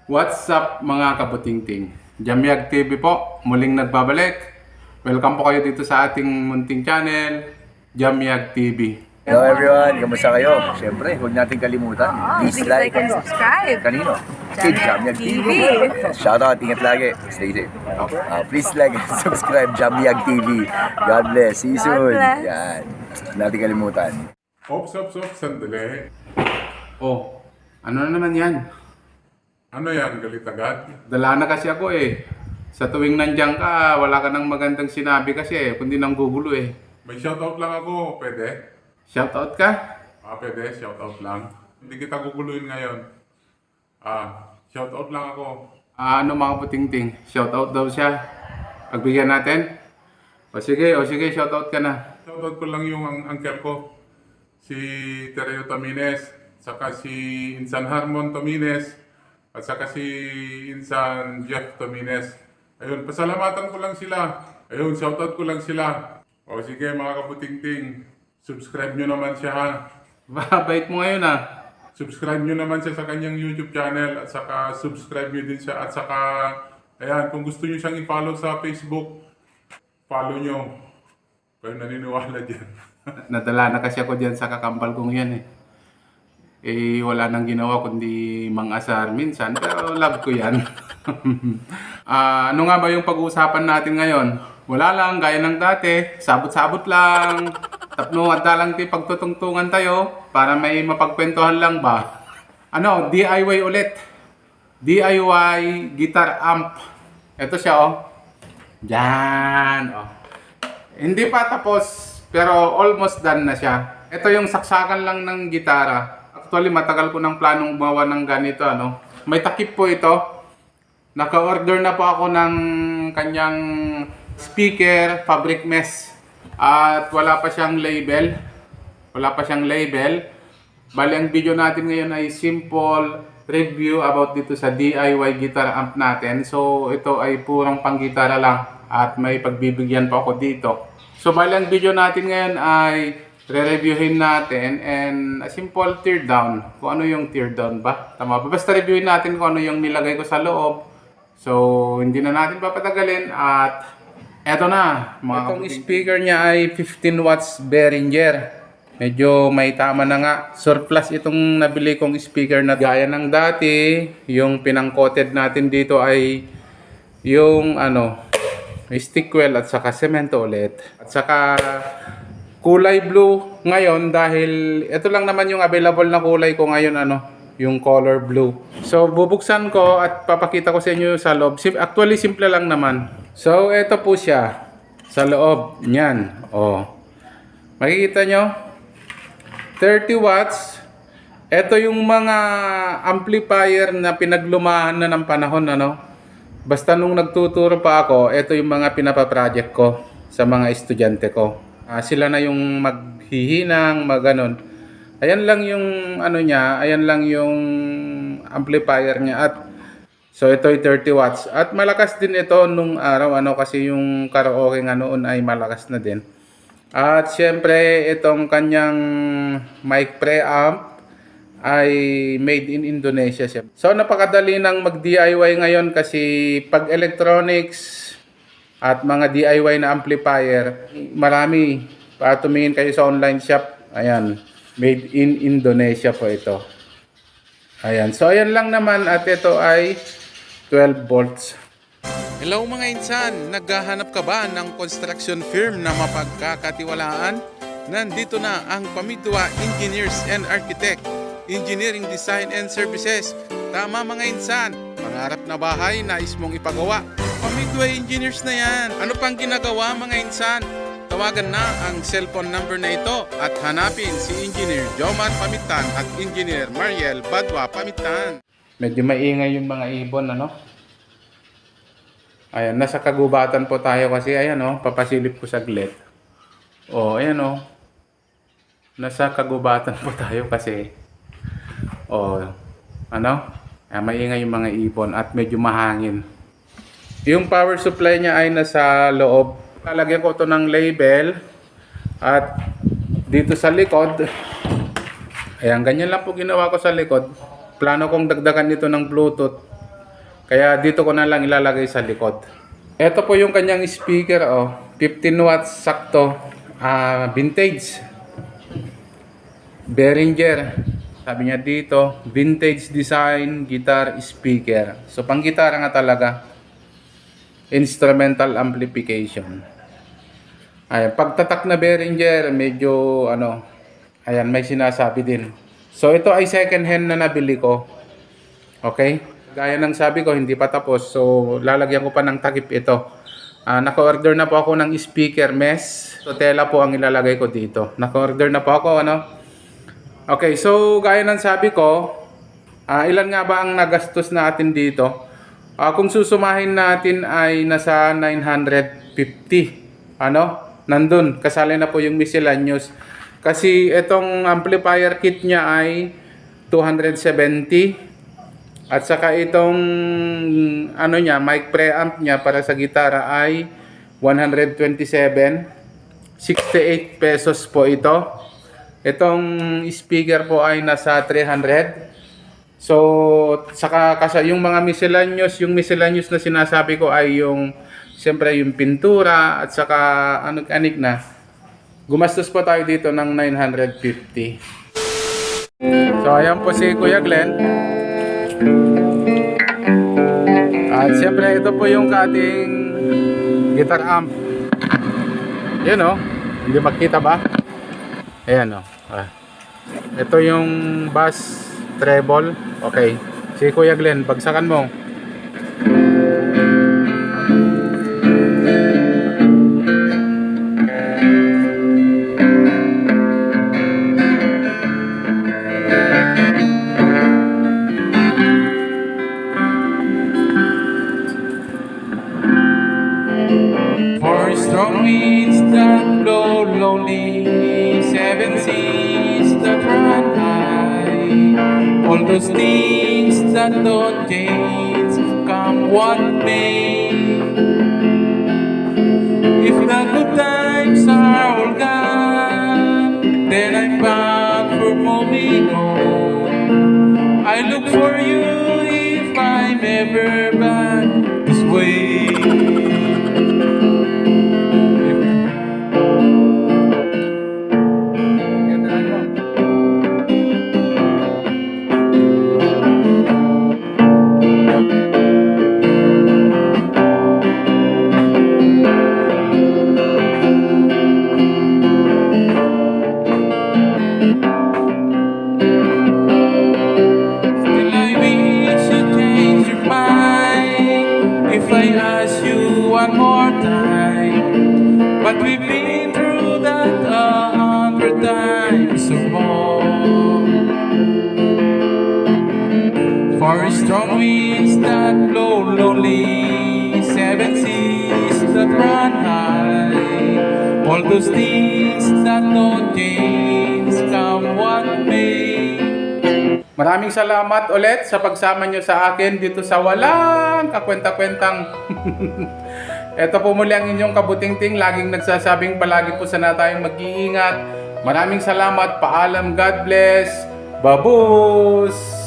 What's up mga kabutingting? Jamyag TV po, muling nagbabalik. Welcome po kayo dito sa ating munting channel, Jamyag TV. Hello everyone, kamusta kayo? Siyempre, huwag natin kalimutan. Please like and subscribe. Kanino? Kay Jamyag TV. Shoutout, ingat lagi. Stay safe. Please like and subscribe Jamyag TV. God bless. See you soon. Yan. Huwag natin kalimutan. Ops, sandali. Oh, ano na naman yan? Ano yan, galit agad? Dala na kasi ako eh. Sa tuwing nandiyan ka, wala ka nang magandang sinabi kasi kundi nang gugulo eh. May shoutout lang ako, pwede? Shoutout ka? Pwede, shoutout lang. Hindi kita guguluhin ngayon. Shoutout lang ako. Ano mga putingting? Shoutout daw siya. Pagbigyan natin? O sige, shoutout ka na. Shoutout ko lang yung uncle ko. Si Tereo Tamines, saka si Insan Harmon Tamines, at saka si Insan Jeff Tamines. Ayun, pasalamatan ko lang sila. Ayun, shoutout ko lang sila. O sige mga kaputingting, subscribe nyo naman siya ha. Bait mo ngayon ah. Subscribe nyo naman siya sa kanyang YouTube channel at saka subscribe nyo din siya at saka ayan, kung gusto nyo siyang i-follow sa Facebook, follow nyo. Kayo naniniwala dyan. Nadala na kasi ako dyan sa kakambal kong yan eh. Wala nang ginawa kundi mang-asar minsan, pero love ko yan. Ano nga ba yung pag-uusapan natin ngayon? Wala lang, gaya ng dati, sabot-sabot lang. Tapno at dalang pagtutungtungan tayo para may mapagkwentuhan lang ba? Ano, DIY ulit. DIY guitar amp. Ito siya oh. Diyan oh. Hindi pa tapos pero almost done na siya. Ito yung saksakan lang ng gitara. Actually matagal ko nang planong gumawa ng ganito ano. May takip po ito. Naka-order na po ako ng kanyang speaker, fabric mesh. At wala pa siyang label. Bali ang video natin ngayon ay simple review about dito sa DIY guitar amp natin. So ito ay purang panggitara lang at may pagbibigyan pa ako dito. So bali ang video natin ngayon ay re-reviewin natin and a simple teardown. Kung ano yung teardown ba? Tama ba? Basta reviewin natin kung ano yung nilagay ko sa loob. So hindi na natin papatagalin at eto na. Itong speaker niya ay 15 watts Behringer. Medyo may tama na nga. Surplus itong nabili kong speaker na gaya ng dati. Yung pinang-coated natin dito ay yung Stickwell at saka semento ulit. At saka kulay blue ngayon dahil ito lang naman yung available na kulay ko ngayon yung color blue. So bubuksan ko at papakita ko sa inyo sa loob. Actually simple lang naman. So ito po siya sa loob niyan. Makikita nyo 30 watts. Ito yung mga amplifier na pinaglumahan na ng panahon Basta nung nagtuturo pa ako, ito yung mga pinapa-project ko sa mga estudyante ko. Sila na yung maghihinang, maganon. Ayan lang yung niya, ayan lang yung amplifier niya at so ito ay 30 watts. At malakas din ito nung araw kasi yung karaoke nga noon ay malakas na din. At syempre itong kanyang mic preamp ay made in Indonesia siya. So napakadali nang mag-DIY ngayon kasi pag electronics at mga DIY na amplifier, marami. Tumingin kayo sa online shop. Ayan, made in Indonesia po ito. Ayan, so ayan lang naman at ito ay 12 volts. Hello mga insan, naghahanap ka ba ng construction firm na mapagkakatiwalaan? Nandito na ang Pamidwa Engineers and Architect, Engineering Design and Services. Tama mga insan, pangarap na bahay nais mong ipagawa. Pamidwa Engineers na yan. Ano pang ginagawa mga insan? Tawagan na ang cellphone number na ito at hanapin si Engineer Jomar Pamitan at Engineer Mariel Badwa Pamitan. Medyo maingay yung mga ibon Ayan, nasa kagubatan po tayo kasi ayan papasilip ko saglit. Ayan nasa kagubatan po tayo kasi maingay yung mga ibon at medyo mahangin. Yung power supply niya ay nasa loob. Lalagyan ko ito ng label at dito sa likod, ayan, ganyan lang po ginawa ko sa likod. Plano kong dagdagan nito ng Bluetooth Kaya dito ko na lang ilalagay sa likod. Ito po yung kanyang speaker, 15 watts sakto, vintage. Behringer. Sabi niya dito, vintage design guitar speaker. So pang gitara nga talaga. Instrumental amplification. Ayan, pagtatak na Behringer, medyo ayan, may sinasabi din. So ito ay second hand na nabili ko. Okay? Gaya ng sabi ko, hindi pa tapos. So lalagyan ko pa ng takip ito. Naka-order na po ako ng speaker mesh. So tela po ang ilalagay ko dito. Naka-order na po ako, Okay, so gaya ng sabi ko, ilan nga ba ang nagastos natin dito? Kung susumahin natin ay nasa 950. Nandun, kasali na po yung miscellaneous. Kasi itong amplifier kit niya ay 270. At saka itong mic preamp niya para sa gitara ay 127. 68 pesos po ito. Itong speaker po ay nasa 300. So, saka kasi yung mga miscellaneous na sinasabi ko ay siyempre yung pintura at saka anik na. Gumastos po tayo dito ng 950. So, ayan po si Kuya Glenn. At siyempre ito po yung ating guitar amp. Yun hindi makita ba? Ayan ito yung bass treble. Okay. Si Kuya Glenn, bagsakan mo. For strong winds that blow lonely, 7 seas that run high, all those things that don't change, come what may. If the good times are all gone, then I'm bound for moving on. I look for you if I'm ever back this way. But we've been through that 100 times or more. For strong winds that blow lonely, 7 seas that run high, all those things that don't change, come what may. Maraming salamat ulit sa pagsama nyo sa akin dito sa walang kakwenta-kwentang Ito po muli ang inyong kabutingting, laging nagsasabing palagi po sana tayong mag-iingat. Maraming salamat, paalam, God bless, babus!